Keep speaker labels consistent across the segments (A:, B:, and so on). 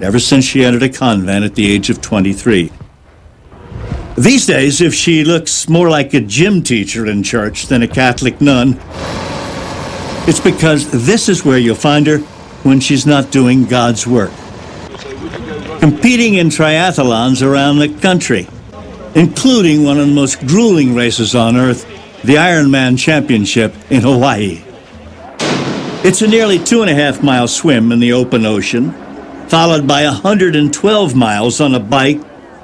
A: ever since she entered a convent at the age of 23. These days, if she looks more like a gym teacher in church than a Catholic nun, it's because this is where you'll find her when she's not doing God's work. Competing in triathlons around the country, including one of the most grueling races on earth, the Ironman Championship in Hawaii. It's a nearly 2.5-mile swim in the open ocean, followed by 112 miles on a bike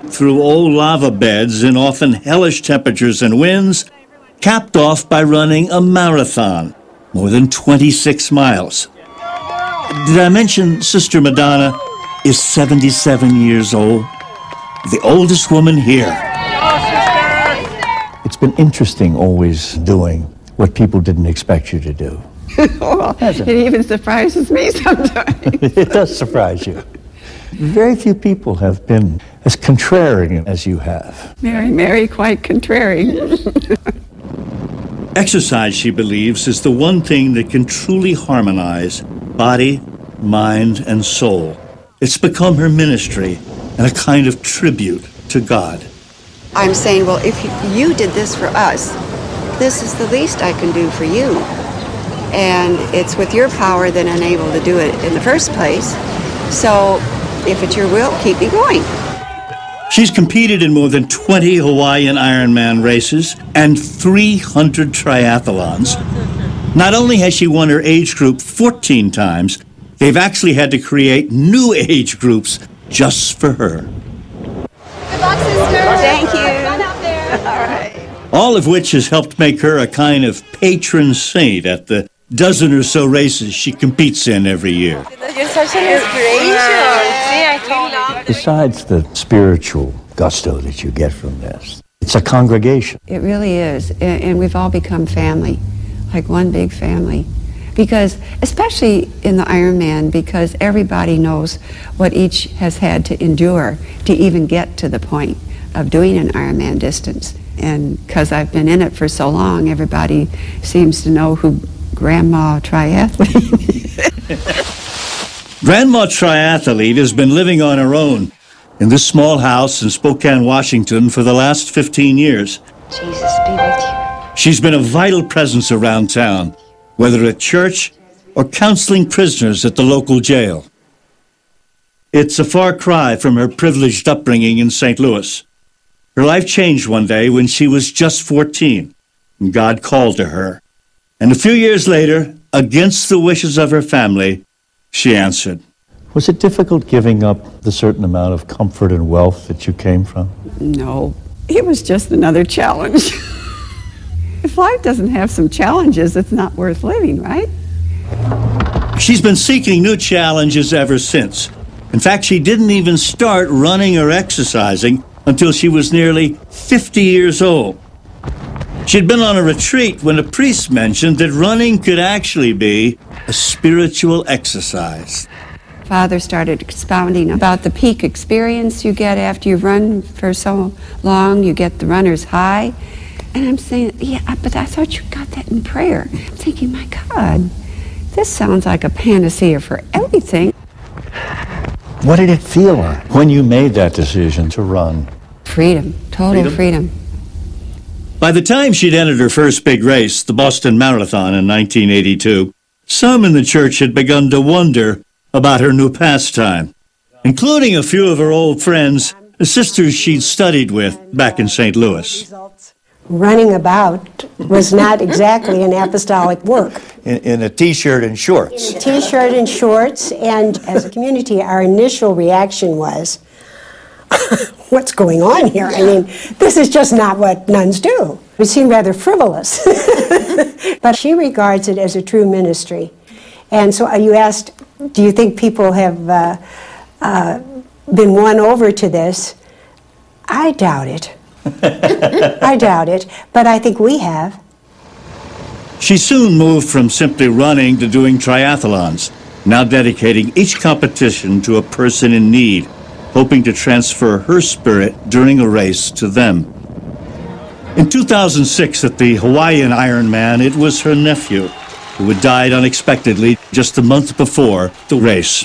A: through old lava beds in often hellish temperatures and winds, capped off by running a marathon, more than 26 miles. Did I mention Sister Madonna is 77 years old? The oldest woman here. It's been interesting always doing what people didn't expect you to do.
B: Well, it even surprises me sometimes.
A: It does surprise you. Very few people have been as contrarian as you have.
B: Mary, quite contrary.
A: Exercise, she believes, is the one thing that can truly harmonize body, mind, and soul. It's become her ministry and a kind of tribute to God.
C: I'm saying, well, if you did this for us, this is the least I can do for you. And it's with your power that I'm able to do it in the first place. So if it's your will, keep me going.
A: She's competed in more than 20 Hawaiian Ironman races and 300 triathlons. Not only has she won her age group 14 times, they've actually had to create new age groups just for her.
C: Good luck, sister. Thank you. Run out there. All right.
A: All of which has helped make her a kind of patron saint at the dozen or so races she competes in every year.
C: You're such an inspiration.
A: Besides the spiritual gusto that you get from this, it's a congregation.
B: It really is, and we've all become family, like one big family. Because, especially in the Ironman, because everybody knows what each has had to endure to even get to the point of doing an Ironman distance. And because I've been in it for so long, everybody seems to know who Grandma Triathlete is.
A: Grandma Triathlete has been living on her own in this small house in Spokane, Washington for the last 15 years.
C: Jesus be with you.
A: She's been a vital presence around town, whether at church or counseling prisoners at the local jail. It's a far cry from her privileged upbringing in St. Louis. Her life changed one day when she was just 14, and God called to her. And a few years later, against the wishes of her family, she answered. Was it difficult giving up the certain amount of comfort and wealth that you came from?
B: No, it was just another challenge. If life doesn't have some challenges, it's not worth living, right?
A: She's been seeking new challenges ever since. In fact, she didn't even start running or exercising until she was nearly 50 years old. She'd been on a retreat when a priest mentioned that running could actually be a spiritual exercise.
B: Father started expounding about the peak experience you get after you've run for so long. You get the runner's high. And I'm saying, yeah, but I thought you got that in prayer. I'm thinking, my God, this sounds like a panacea for everything.
A: What did it feel like when you made that decision to run?
B: Freedom, total freedom.
A: By the time she'd entered her first big race, the Boston Marathon in 1982, some in the church had begun to wonder about her new pastime, including a few of her old friends, the sisters she'd studied with back in St. Louis.
D: Running about was not exactly an apostolic work.
A: In a T-shirt and shorts.
D: In a T-shirt and shorts, and as a community, our initial reaction was, what's going on here? I mean, this is just not what nuns do. It seemed rather frivolous. But she regards it as a true ministry. And so you asked, do you think people have been won over to this? I doubt it. I doubt it, but I think we have.
A: She soon moved from simply running to doing triathlons, now dedicating each competition to a person in need, hoping to transfer her spirit during a race to them. In 2006 at the Hawaiian Ironman, it was her nephew who had died unexpectedly just a month before the race.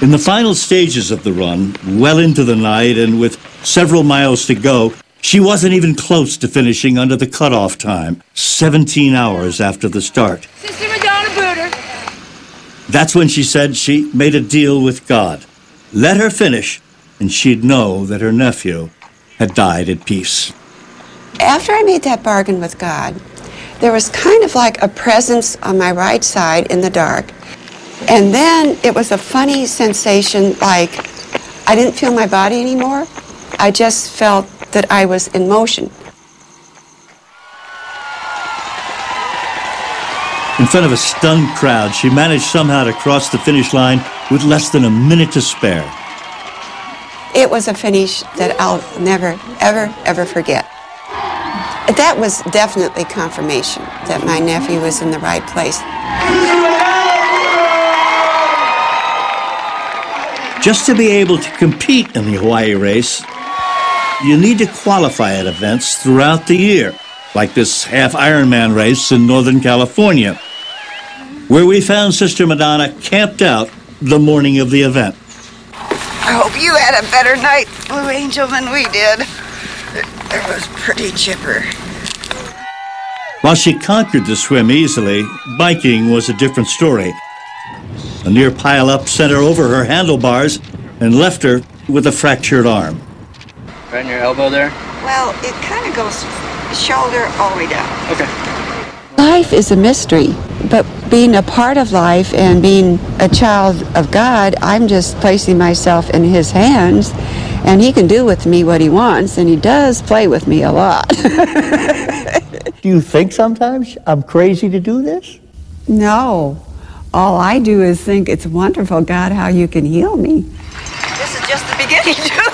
A: In the final stages of the run, well into the night and with several miles to go, she wasn't even close to finishing under the cutoff time, 17 hours after the start.
E: Sister Madonna Booter.
A: That's when she said she made a deal with God. Let her finish, and she'd know that her nephew had died at peace.
C: After I made that bargain with God, there was kind of like a presence on my right side in the dark. And then it was a funny sensation, like I didn't feel my body anymore. I just felt that I was in motion.
A: In front of a stunned crowd, she managed somehow to cross the finish line with less than a minute to spare.
C: It was a finish that I'll never, ever, ever forget. That was definitely confirmation that my nephew was in the right place.
A: Just to be able to compete in the Hawaii race, you need to qualify at events throughout the year, like this half Ironman race in Northern California, where we found Sister Madonna camped out the morning of the event.
C: I hope you had a better night, Blue Angel, than we did. It was pretty chipper.
A: While she conquered the swim easily, biking was a different story. A near pile-up sent her over her handlebars and left her with a fractured arm.
F: Right in your elbow there?
C: Well, it kind of goes shoulder all the way down.
F: Okay.
C: Life is a mystery, but being a part of life and being a child of God, I'm just placing myself in His hands, and He can do with me what He wants, and He does play with me a lot.
G: Do you think sometimes I'm crazy to do this?
B: No. All I do is think it's wonderful, God, how you can heal me.
C: This is just the beginning, too.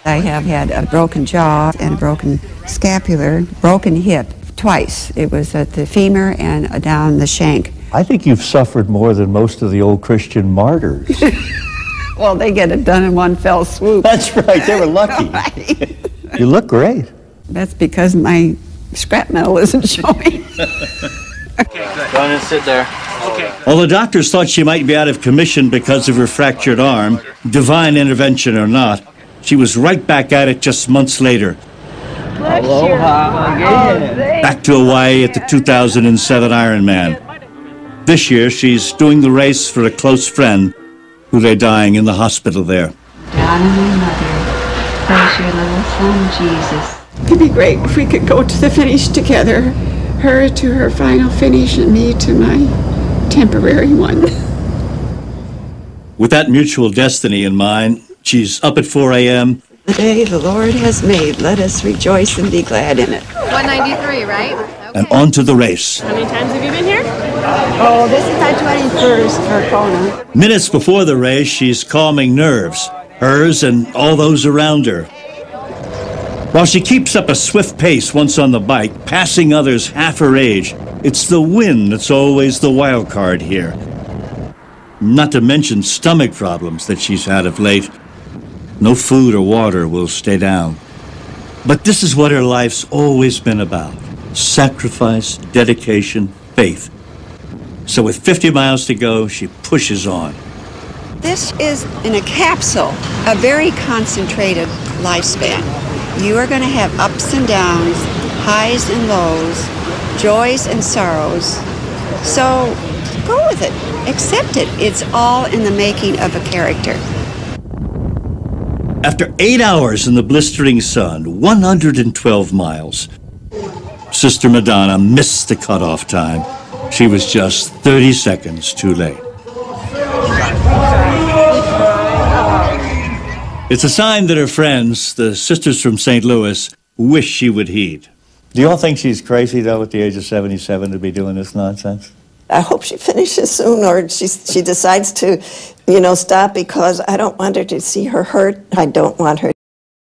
B: I have had a broken jaw and a broken scapular, broken hip twice. It was at the femur and down the shank.
G: I think you've suffered more than most of the old Christian martyrs.
B: Well, they get it done in one fell swoop.
G: That's right, they were lucky.
B: Right.
G: You look great.
B: That's because my scrap metal isn't showing.
F: Go on and sit there.
A: Although doctors thought she might be out of commission because of her fractured arm, divine intervention or not, she was right back at it just months later.
F: Aloha again.
A: Back to Hawaii at the 2007 Ironman. This year, she's doing the race for a close friend who lay dying in the hospital there.
C: God and my mother, praise your little son, Jesus.
B: It'd be great if we could go to the finish together. Her to her final finish and me to my temporary one.
A: With that mutual destiny in mind, she's up at 4 a.m.
C: The day the Lord has made, let us rejoice and be glad in it.
E: 193, right?
A: and on to the race.
E: How many times have you been here?
C: Oh, this is my 21st for Kona.
A: Minutes before the race, she's calming nerves, hers and all those around her. While she keeps up a swift pace once on the bike, passing others half her age, it's the wind that's always the wild card here. Not to mention stomach problems that she's had of late. No food or water will stay down. But this is what her life's always been about. Sacrifice, dedication, faith. So with 50 miles to go, she pushes on.
C: This is in a capsule, a very concentrated lifespan. You are going to have ups and downs, highs and lows, joys and sorrows. So go with it, accept it. It's all in the making of a character.
A: After 8 hours in the blistering sun, 112 miles, Sister Madonna missed the cutoff time. She was just 30 seconds too late. It's a sign that her friends, the sisters from St. Louis, wish she would heed.
G: Do you all think she's crazy, though, at the age of 77 to be doing this nonsense?
H: I hope she finishes soon, or she decides to, stop, because I don't want her to see her hurt. I don't want her